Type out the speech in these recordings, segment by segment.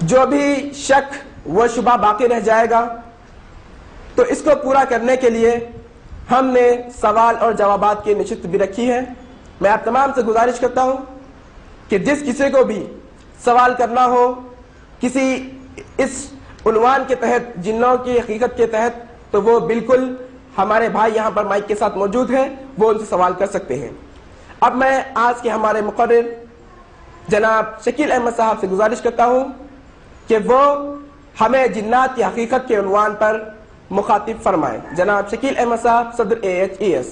جو بھی شک و شبہ باقی رہ جائے گا تو اس کو پورا کرنے کے لیے ہم نے سوال اور جوابات کی نشست بھی رکھی ہے۔ میں آپ تمام سے گزارش کرتا ہوں کہ جس کسی کو بھی سوال کرنا ہو کسی اس عنوان کے تحت، جنوں کی حقیقت کے تحت، تو وہ بالکل ہمارے بھائی یہاں پر مائک کے ساتھ موجود ہیں، وہ ان سے سوال کر سکتے ہیں۔ اب میں آج کے ہمارے مقرر جناب شکیل احمد صاحب سے گزارش کرتا ہوں کہ وہ ہمیں جنات کی حقیقت کے عنوان پر مخاطب فرمائیں۔ جناب شکیل احمد صاحب، صدر AHES۔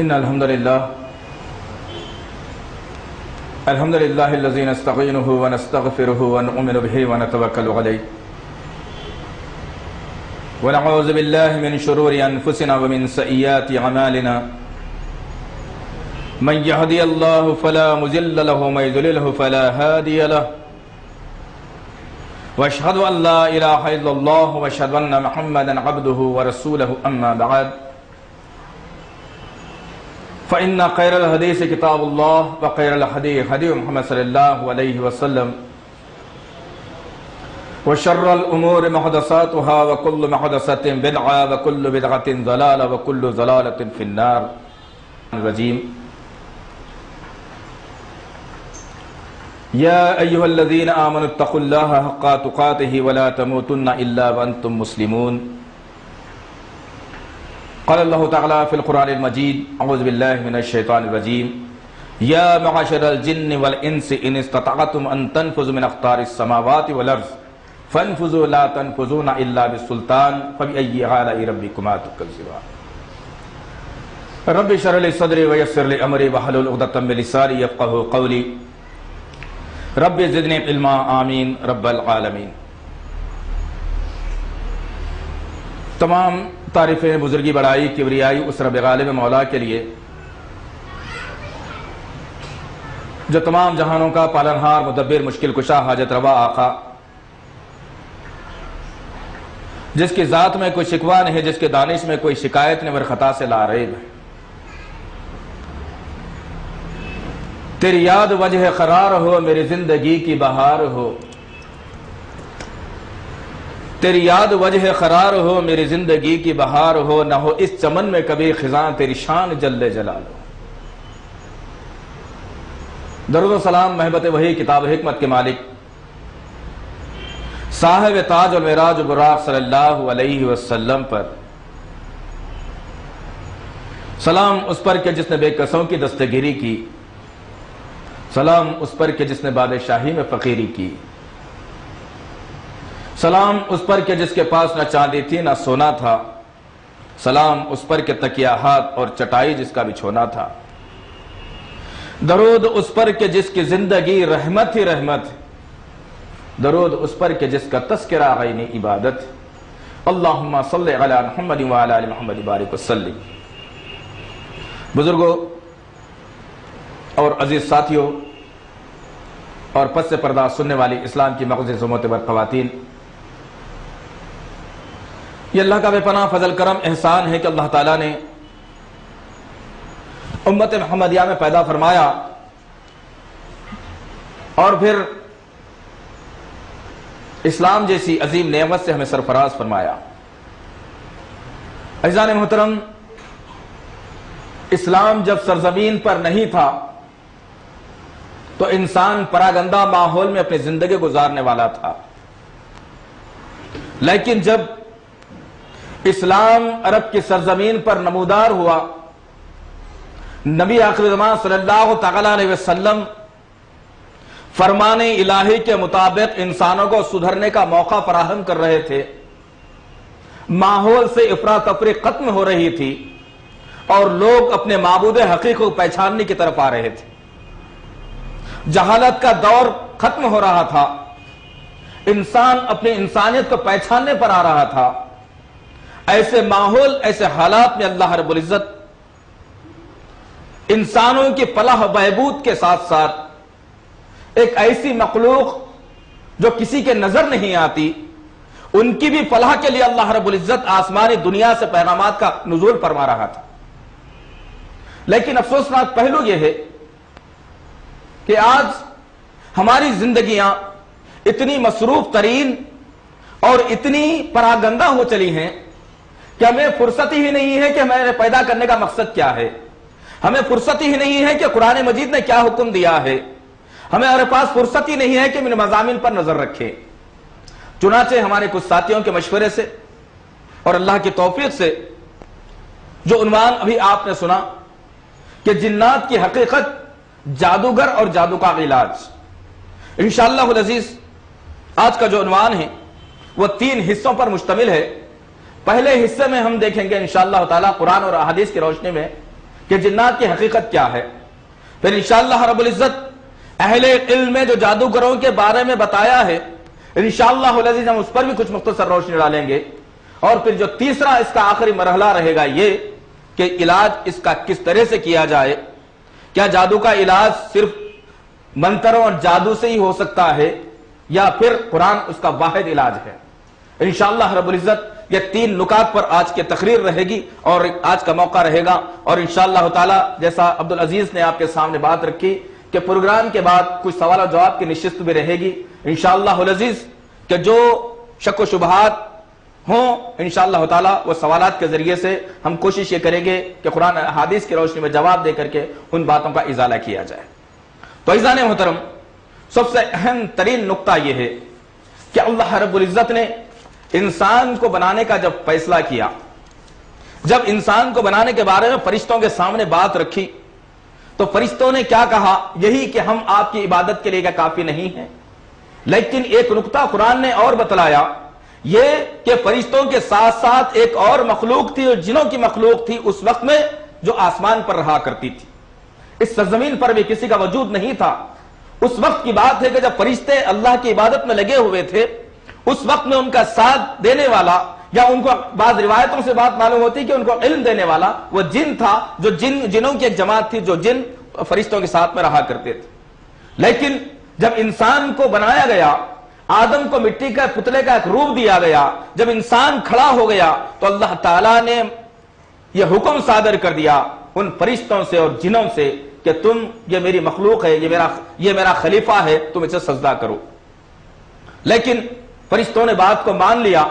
إن الحمد لله الذي نستعينه ونستغفره ونؤمن به ونتوكل عليه ونعوذ بالله من شرور أنفسنا ومن سيئات أعمالنا من يهدي الله فلا مضل له ومن يضلل فلا هادي له وأشهد أن لا إله إلا الله وأشهد أن محمدا عبده ورسوله أما بعد فإن خير الحديث كتاب الله وخير الهدي هدي محمد صلى الله عليه وسلم وشر الأمور محدثاتها وكل محدثة بدعة وكل بدعة ضلالة وكل ضلالة في النار الرجيم يا أيها الذين آمنوا اتقوا الله حق تقاته ولا تموتن إلا وأنتم مسلمون قال الله تعالى في القرآن المجيد أعوذ بالله من الشيطان الرجيم يا معشر الجن والإنس إن استطعتم أن تنفذوا من أقطار السماوات والأرض فانفذوا لا تنفذون إلا بالسلطان فبأي آلاء ربكما تكذبان رب اشرح لي صدري ويسر لي أمري واحلل عقدة من لساني يفقهوا قولي رب زدني علما آمین رب العالمین۔ تمام تعریفیں بزرگی بڑائی کبریائی اس رب غالب مولا کے لیے جو تمام جہانوں کا پالنہار مدبر مشکل کشا حاجت روا آقا، جس کی ذات میں کوئی شکوہ نہیں، جس کے دانش میں کوئی شکایت نہیں، اور خطا سے لاریب ہے۔ تیری یاد وجہ قرار ہو میری زندگی کی بہار ہو، تیری یاد وجہ قرار ہو میری زندگی کی بہار ہو، نہ ہو اس چمن میں کبھی خزاں تیری شان جل جلال ہو۔ درود و سلام محبت وحی کتاب حکمت کے مالک صاحب تاج المعراج براق صلی اللہ علیہ وسلم پر، سلام اس پر کہ جس نے بے کسوں کی دستگیری کی، سلام اس پر کہ جس نے بادشاہی میں فقیری کی، سلام اس پر کہ جس کے پاس نہ چاندی تھی نہ سونا تھا، سلام اس پر کہ تکیہ ہاتھ اور چٹائی جس کا بچھونا تھا، درود اس پر کہ جس کی زندگی رحمت ہی رحمت، درود اس پر کہ جس کا تذکرہ عینی عبادت۔ اللہم صلی علی محمد وعلی آل محمد بارک وسلم۔ بزرگوں اور عزیز ساتھیوں اور پس سے پردہ سننے والی اسلام کی مقدس و معتبر خواتین، یہ اللہ کا بے پناہ فضل کرم احسان ہے کہ اللہ تعالیٰ نے امت محمدیہ میں پیدا فرمایا اور پھر اسلام جیسی عظیم نعمت سے ہمیں سرفراز فرمایا۔ عزیزان محترم، اسلام جب سرزمین پر نہیں تھا تو انسان پراگندہ ماحول میں اپنی زندگی گزارنے والا تھا، لیکن جب اسلام عرب کی سرزمین پر نمودار ہوا نبی آخر زمان صلی اللہ تعالی علیہ وسلم فرمان الہی کے مطابق انسانوں کو سدھرنے کا موقع فراہم کر رہے تھے، ماحول سے افراتفری ختم ہو رہی تھی اور لوگ اپنے معبود حقیقی کو پہچاننے کی طرف آ رہے تھے، جہالت کا دور ختم ہو رہا تھا، انسان اپنی انسانیت کو پہچاننے پر آ رہا تھا۔ ایسے ماحول، ایسے حالات میں اللہ رب العزت انسانوں کی فلاح و بہبود کے ساتھ ساتھ ایک ایسی مخلوق جو کسی کے نظر نہیں آتی، ان کی بھی فلاح کے لیے اللہ رب العزت آسمانی دنیا سے پیغامات کا نزول فرما رہا تھا۔ لیکن افسوسناک پہلو یہ ہے کہ آج ہماری زندگیاں اتنی مصروف ترین اور اتنی پراگندہ ہو چلی ہیں کہ ہمیں فرصت ہی نہیں ہے کہ ہمیں پیدا کرنے کا مقصد کیا ہے، ہمیں فرصت ہی نہیں ہے کہ قرآن مجید نے کیا حکم دیا ہے، ہمارے پاس فرصت ہی نہیں ہے کہ ان مضامین پر نظر رکھیں۔ چنانچہ ہمارے کچھ ساتھیوں کے مشورے سے اور اللہ کی توفیق سے جو عنوان ابھی آپ نے سنا کہ جنات کی حقیقت، جادوگر اور جادو کا علاج، انشاءاللہ العزیز آج کا جو عنوان ہے وہ 3 حصوں پر مشتمل ہے۔ پہلے حصے میں ہم دیکھیں گے انشاءاللہ تعالی قرآن اور احادیث کی روشنی میں کہ جنات کی حقیقت کیا ہے، پھر انشاءاللہ رب العزت اہل علم میں جو جادوگروں کے بارے میں بتایا ہے انشاءاللہ العزیز ہم اس پر بھی کچھ مختصر روشنی ڈالیں گے، اور پھر جو تیسرا اس کا آخری مرحلہ رہے گا یہ کہ علاج اس کا کس طرح سے کیا جائے، کیا جادو کا علاج صرف منتروں اور جادو سے ہی ہو سکتا ہے یا پھر قرآن اس کا واحد علاج ہے۔ انشاءاللہ رب العزت یہ 3 نکات پر آج کی تقریر رہے گی اور آج کا موقع رہے گا، اور انشاءاللہ تعالی جیسا عبدالعزیز نے آپ کے سامنے بات رکھی کہ پروگرام کے بعد کچھ سوال و جواب کی نشست بھی رہے گی انشاءاللہ العزیز، کہ جو شک و شبہات ہوں انشاءاللہ تعالی وہ سوالات کے ذریعے سے ہم کوشش یہ کریں گے کہ قرآن حدیث کی روشنی میں جواب دے کر کے ان باتوں کا ازالہ کیا جائے۔ تو عزیزان محترم، سب سے اہم ترین نقطہ یہ ہے کہ اللہ رب العزت نے انسان کو بنانے کا جب فیصلہ کیا، جب انسان کو بنانے کے بارے میں فرشتوں کے سامنے بات رکھی تو فرشتوں نے کیا کہا؟ یہی کہ ہم آپ کی عبادت کے لیے کیا کافی نہیں ہیں؟ لیکن ایک نقطہ قرآن نے اور بتلایا، یہ کہ فرشتوں کے ساتھ ساتھ ایک اور مخلوق تھی، اور جنوں کی مخلوق تھی اس وقت میں جو آسمان پر رہا کرتی تھی، اس سرزمین پر بھی کسی کا وجود نہیں تھا۔ اس وقت کی بات ہے کہ جب فرشتے اللہ کی عبادت میں لگے ہوئے تھے، اس وقت میں ان کا ساتھ دینے والا، یا ان کو بعض روایتوں سے بات معلوم ہوتی کہ ان کو علم دینے والا وہ جن تھا، جو جنوں کی ایک جماعت تھی جو جن فرشتوں کے ساتھ میں رہا کرتے تھے۔ لیکن جب انسان کو بنایا گیا، آدم کو مٹی کا پتلے کا ایک روپ دیا گیا، جب انسان کھڑا ہو گیا تو اللہ تعالیٰ نے یہ حکم صادر کر دیا ان فرشتوں سے اور جنوں سے کہ تم، یہ میری مخلوق ہے، یہ میرا خلیفہ ہے، تم اسے سجدہ کرو۔ لیکن فرشتوں نے بات کو مان لیا،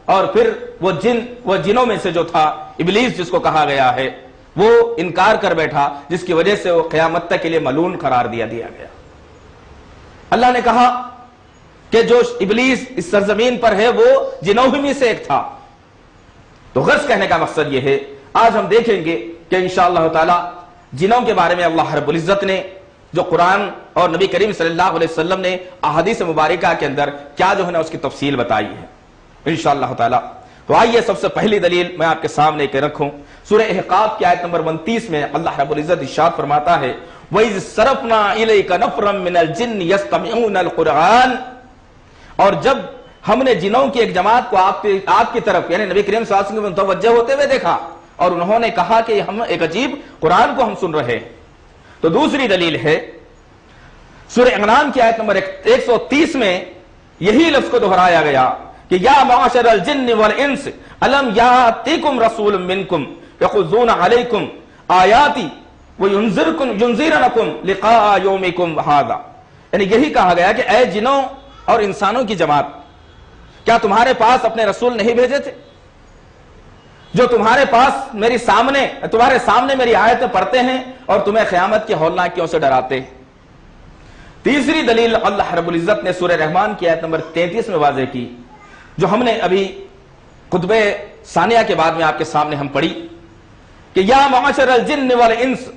اور پھر وہ جنوں میں سے جو تھا ابلیس جس کو کہا گیا ہے، وہ انکار کر بیٹھا، جس کی وجہ سے وہ قیامت تک کے لیے ملعون قرار دیا گیا۔ اللہ نے کہا کہ جو ابلیس اس سرزمین پر ہے وہ جنوں ہی میں سے ایک تھا۔ تو غرض کہنے کا مقصد یہ ہے، آج ہم دیکھیں گے کہ انشاءاللہ تعالی جنوں کے بارے میں اللہ رب العزت نے جو قرآن اور نبی کریم صلی اللہ علیہ وسلم نے احادیث مبارکہ کے اندر کیا جو ہے نا اس کی تفصیل بتائی ہے انشاءاللہ تعالی۔ تو آئیے سب سے پہلی دلیل میں آپ کے سامنے کے رکھوں، سورہ احقاف کی آیت نمبر 29 میں اللہ رب العزت ارشاد فرماتا ہے، وَإِذْ صَرَفْنَا إِلَيْكَ نَفْرًا مِنَ الْجِنِّ يَسْتَمِعُونَ الْقُرْآنَ، اور جب ہم نے جنوں کی ایک جماعت کو آپ کی طرف یعنی نبی کریم صلی اللہ علیہ وسلم کو متوجہ ہوتے ہوئے دیکھا، اور انہوں نے کہا کہ ہم ایک عجیب قرآن کو ہم سن رہے ہیں۔ تو دوسری دلیل ہے سورہ انعام کی آیت نمبر 130 میں یہی لفظ کو دہرایا گیا کہ یا معاشر الجن والانس الم یاتیکم رسول منکم یقصون علیکم آیاتی وینذرنکم لقاء یومکم ھذا، یعنی یہی کہا گیا کہ اے جنوں اور انسانوں کی جماعت، کیا تمہارے پاس اپنے رسول نہیں بھیجے تھے جو تمہارے سامنے میری آیتیں پڑھتے ہیں اور تمہیں قیامت کی ہولناکیوں سے ڈراتے ہیں؟ تیسری دلیل اللہ رب العزت نے سورہ رحمان کی آیت نمبر 33 میں واضح کی، جو ہم نے ابھی خطبہ ثانیہ کے بعد میں آپ کے سامنے ہم پڑھی کہ یا معاشر الجن والانس